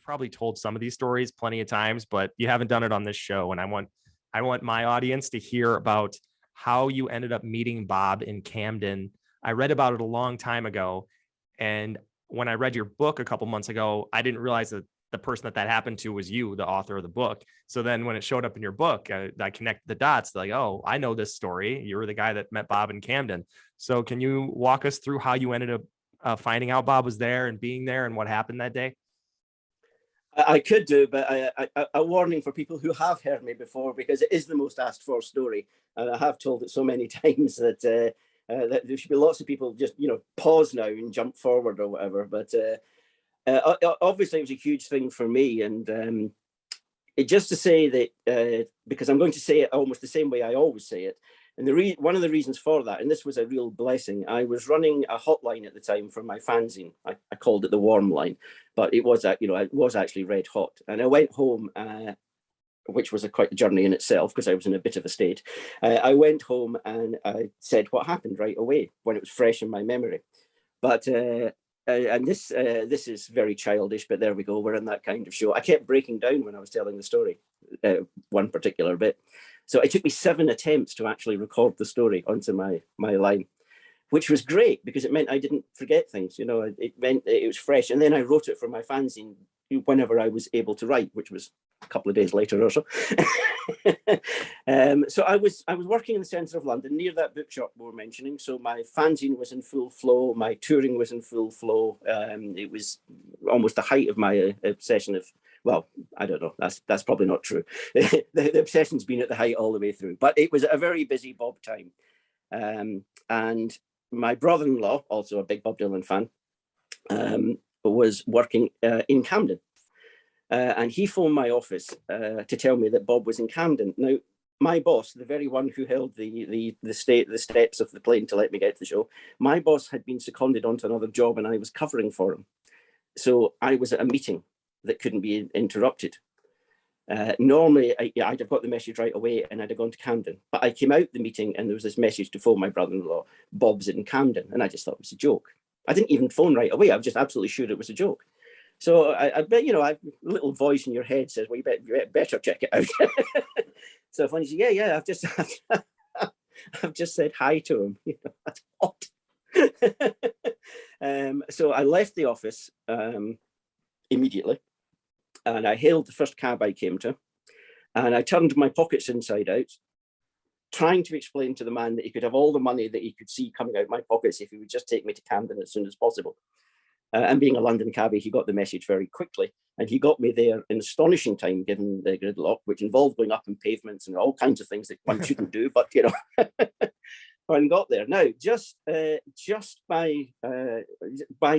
probably told some of these stories plenty of times, but you haven't done it on this show. And I want my audience to hear about how you ended up meeting Bob in Camden. I read about it a long time ago. And when I read your book a couple months ago, I didn't realize that the person that happened to was you, the author of the book. So then when it showed up in your book, I connected the dots like, oh, I know this story. You were the guy that met Bob in Camden. So can you walk us through how you ended up finding out Bob was there and being there and what happened that day? I could do, but a warning for people who have heard me before, because it is the most asked for story. And I have told it so many times that, that there should be lots of people just, pause now and jump forward or whatever. But obviously it was a huge thing for me. And just to say that, because I'm going to say it almost the same way I always say it. And one of the reasons for that, and this was a real blessing, I was running a hotline at the time for my fanzine. I called it the warm line, but it was, it was actually red hot. And I went home, which was quite a journey in itself because I was in a bit of a state. I went home and I said what happened right away when it was fresh in my memory. But and this is very childish, but there we go. We're in that kind of show. I kept breaking down when I was telling the story, one particular bit. So it took me 7 attempts to actually record the story onto my line, which was great because it meant I didn't forget things. It meant it was fresh. And then I wrote it for my fanzine whenever I was able to write, which was a couple of days later or so. So I was working in the centre of London, near that bookshop we were mentioning. So my fanzine was in full flow. My touring was in full flow. It was almost the height of my obsession of, well, I don't know. That's probably not true. The obsession's been at the height all the way through. But it was a very busy Bob time. And my brother-in-law, also a big Bob Dylan fan, was working in Camden. And he phoned my office to tell me that Bob was in Camden. Now, my boss, the very one who held the steps of the plane to let me get to the show, my boss had been seconded onto another job and I was covering for him. So I was at a meeting that couldn't be interrupted. Normally, I'd have got the message right away and I'd have gone to Camden. But I came out the meeting and there was this message to phone my brother-in-law, Bob's in Camden. And I just thought it was a joke. I didn't even phone right away. I was just absolutely sure it was a joke. So I bet, a little voice in your head says, well, you better check it out. So when you say, yeah, I've just said hi to him. That's hot. So I left the office immediately. And I hailed the first cab I came to, and I turned my pockets inside out, trying to explain to the man that he could have all the money that he could see coming out my pockets if he would just take me to Camden as soon as possible. And being a London cabbie, he got the message very quickly, and he got me there in astonishing time, given the gridlock, which involved going up in pavements and all kinds of things that one shouldn't do, but and got there. Now, just by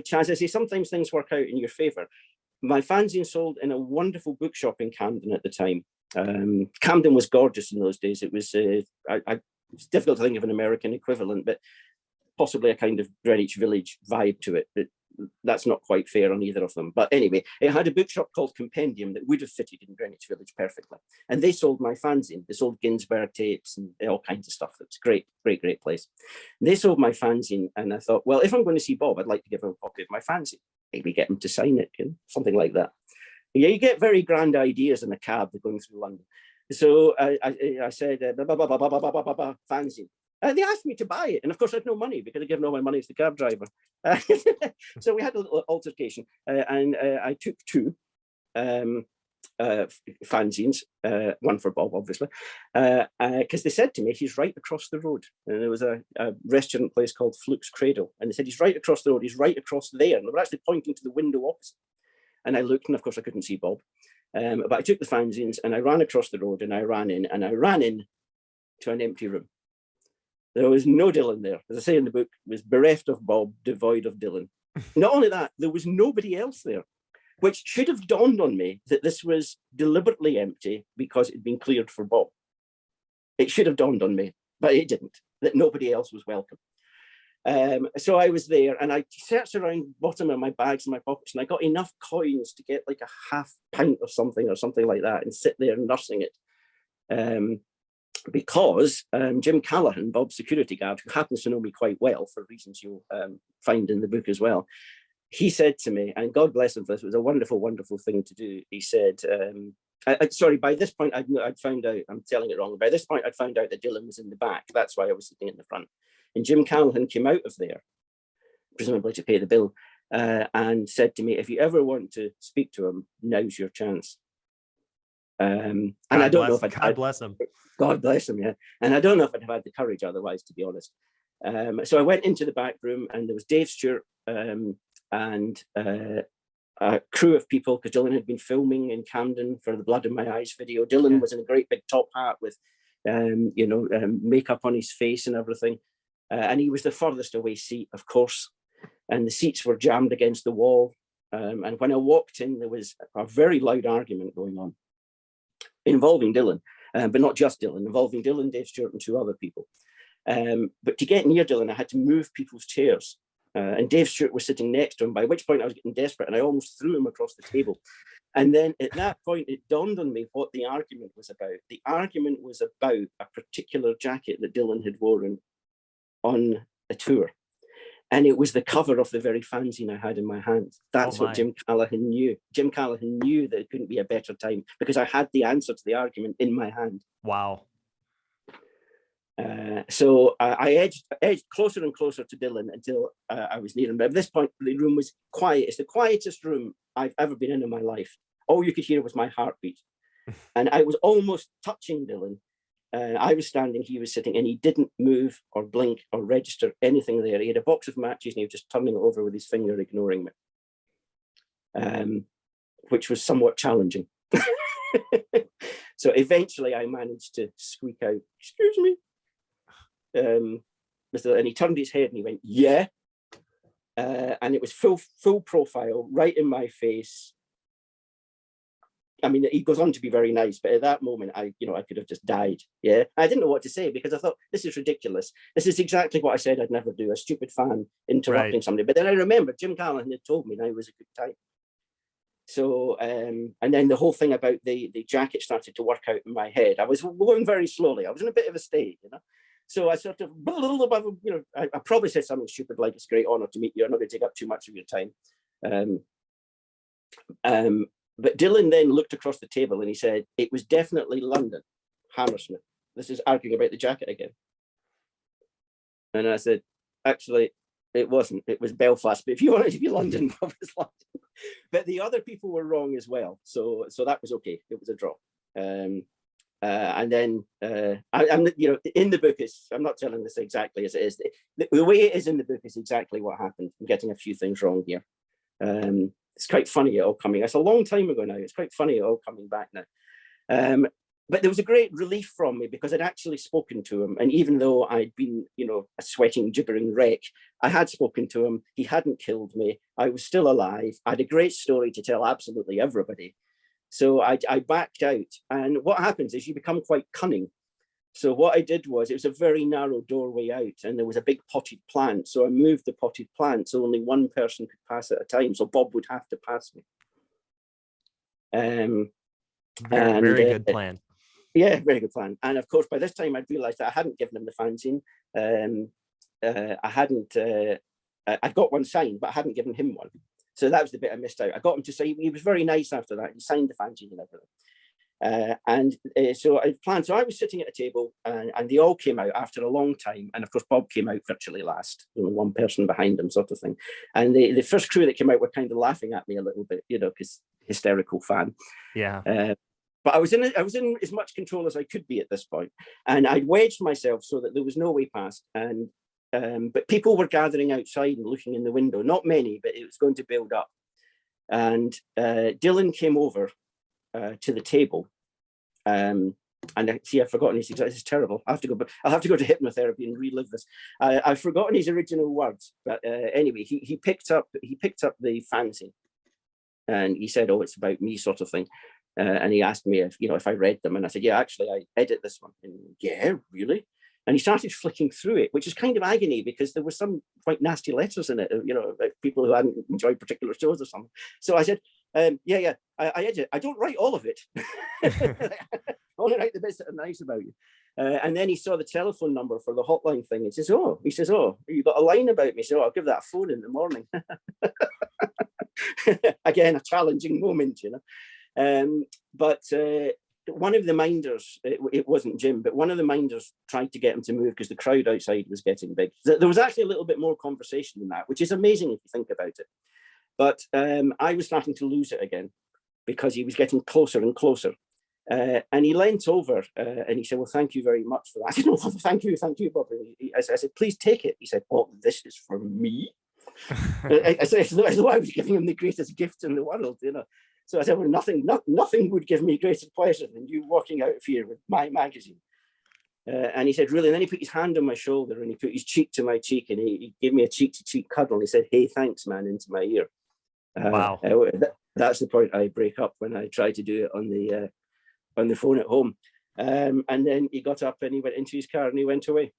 chance, I say sometimes things work out in your favour. My fanzine sold in a wonderful bookshop in Camden at the time. Camden was gorgeous in those days. It was it's difficult to think of an American equivalent, but possibly a kind of Greenwich Village vibe to it. But that's not quite fair on either of them. But anyway, it had a bookshop called Compendium that would have fitted in Greenwich Village perfectly. And they sold my fanzine. They sold Ginsberg tapes and all kinds of stuff. It was great, great, great place. And they sold my fanzine. And I thought, well, if I'm going to see Bob, I'd like to give him a copy of my fanzine. Maybe get him to sign it, something like that. Yeah, you get very grand ideas in a cab going through London. So I said, fanzine. They asked me to buy it. And of course, I had no money because I'd given all my money to the cab driver. So we had a little altercation. And I took 2 fanzines, one for Bob, obviously, because they said to me, he's right across the road. And there was a restaurant place called Fluke's Cradle. And they said, he's right across the road. He's right across there. And they were actually pointing to the window opposite. And I looked, and of course, I couldn't see Bob. But I took the fanzines and I ran across the road and I ran in to an empty room. There was no Dylan there. As I say in the book, it was bereft of Bob, devoid of Dylan. Not only that, there was nobody else there, which should have dawned on me that this was deliberately empty because it had been cleared for Bob. It should have dawned on me, but it didn't, that nobody else was welcome. So I was there and I searched around the bottom of my bags and my pockets and I got enough coins to get like a half pint of something or something like that and sit there nursing it. Because Jim Callahan, Bob's security guard, who happens to know me quite well for reasons you'll find in the book as well, he said to me, and God bless him for this, it was a wonderful, wonderful thing to do. He said, sorry, by this point, I'd found out, I'm telling it wrong. By this point, I'd found out that Dylan was in the back. That's why I was sitting in the front. And Jim Callahan came out of there, presumably to pay the bill, and said to me, if you ever want to speak to him, now's your chance. And I don't know if God bless him. God bless him, yeah. And I don't know if I'd have had the courage otherwise, to be honest. So I went into the back room, and there was Dave Stewart and a crew of people, because Dylan had been filming in Camden for the Blood in My Eyes video. Dylan was in a great big top hat with, makeup on his face and everything. And he was the furthest away seat, of course. And the seats were jammed against the wall. And when I walked in, there was a very loud argument going on involving Dylan, but not just Dylan, involving Dylan, Dave Stewart, and 2 other people. But to get near Dylan, I had to move people's chairs. And Dave Stewart was sitting next to him, by which point I was getting desperate, and I almost threw him across the table. And then at that point, it dawned on me what the argument was about. The argument was about a particular jacket that Dylan had worn on a tour. And it was the cover of the very fanzine I had in my hand. That's what Jim Callahan knew. Jim Callahan knew that it couldn't be a better time, because I had the answer to the argument in my hand. Wow. So I edged closer and closer to Dylan until I was near him. But at this point, the room was quiet. It's the quietest room I've ever been in my life. All you could hear was my heartbeat. And I was almost touching Dylan. I was standing, he was sitting, and he didn't move or blink or register anything there. He had a box of matches, and he was just turning it over with his finger, ignoring me, which was somewhat challenging. So eventually I managed to squeak out, "Excuse me." And he turned his head and he went, "Yeah." And it was full profile, right in my face. I mean, he goes on to be very nice, but at that moment, I could have just died. Yeah, I didn't know what to say, because I thought, this is ridiculous. This is exactly what I said I'd never do, a stupid fan interrupting somebody. But then I remembered Jim Callahan had told me now was a good time. So, and then the whole thing about the jacket started to work out in my head. I was going very slowly. I was in a bit of a state, So I sort of, I probably said something stupid like, "It's a great honor to meet you. I'm not going to take up too much of your time." But Dylan then looked across the table and he said, "It was definitely London, Hammersmith." This is arguing about the jacket again. And I said, "Actually, it wasn't. It was Belfast. But if you wanted to be London, it was London." But the other people were wrong as well. So that was okay. It was a draw. And then I'm in the book, I'm not telling this exactly as it is. The way it is in the book is exactly what happened. I'm getting a few things wrong here. It's quite funny it all coming. It's a long time ago now. It's quite funny it all coming back now. But there was a great relief from me, because I'd actually spoken to him. And even though I'd been, a sweating, gibbering wreck, I had spoken to him. He hadn't killed me. I was still alive. I had a great story to tell absolutely everybody. So I backed out. And what happens is you become quite cunning. So what I did was, it was a very narrow doorway out, and there was a big potted plant. So I moved the potted plant so only one person could pass at a time. So Bob would have to pass me. Very good plan. Yeah, very good plan. And of course, by this time I'd realized that I hadn't given him the fanzine. I'd got one signed, but I hadn't given him one. So that was the bit I missed out. I got him to say, he was very nice after that. He signed the fanzine and everything. So I planned. So I was sitting at a table, and they all came out after a long time. And of course, Bob came out virtually last, only one person behind him, sort of thing. And the first crew that came out were kind of laughing at me a little bit, because hysterical fan. Yeah. But I was in as much control as I could be at this point, and I'd wedged myself so that there was no way past. And but people were gathering outside and looking in the window. Not many, but it was going to build up. And Dylan came over to the table, and I've forgotten his exact. This is terrible. I'll have to go to hypnotherapy and relive this. I've forgotten his original words, but anyway, he picked up the fanzine, and he said, "Oh, it's about me," sort of thing. And he asked me if I read them, and I said, "Yeah, actually, I edit this one." And, "Yeah, really?" And he started flicking through it, which is kind of agony, because there were some quite nasty letters in it, about people who hadn't enjoyed particular shows or something. So I said, "Yeah, I edit. I don't write all of it. I only write the bits that are nice about you." And then he saw the telephone number for the hotline thing. He says, oh, you got a line about me? So I'll give that a phone in the morning. Again, a challenging moment, but one of the minders, it wasn't Jim, but one of the minders tried to get him to move because the crowd outside was getting big. There was actually a little bit more conversation than that, which is amazing if you think about it. But I was starting to lose it again because he was getting closer and closer. And he leant over and he said, well, thank you very much for that. I said, no, thank you, Bob. I said, please take it. He said, oh, this is for me. I said, as though I was giving him the greatest gift in the world, So I said, well, nothing would give me greater pleasure than you walking out of here with my magazine. And he said, really? And then he put his hand on my shoulder and he put his cheek to my cheek and he gave me a cheek-to-cheek cuddle. And he said, hey, thanks, man, into my ear. Wow. That's the point I break up when I try to do it on the phone at home. And then he got up and he went into his car and he went away.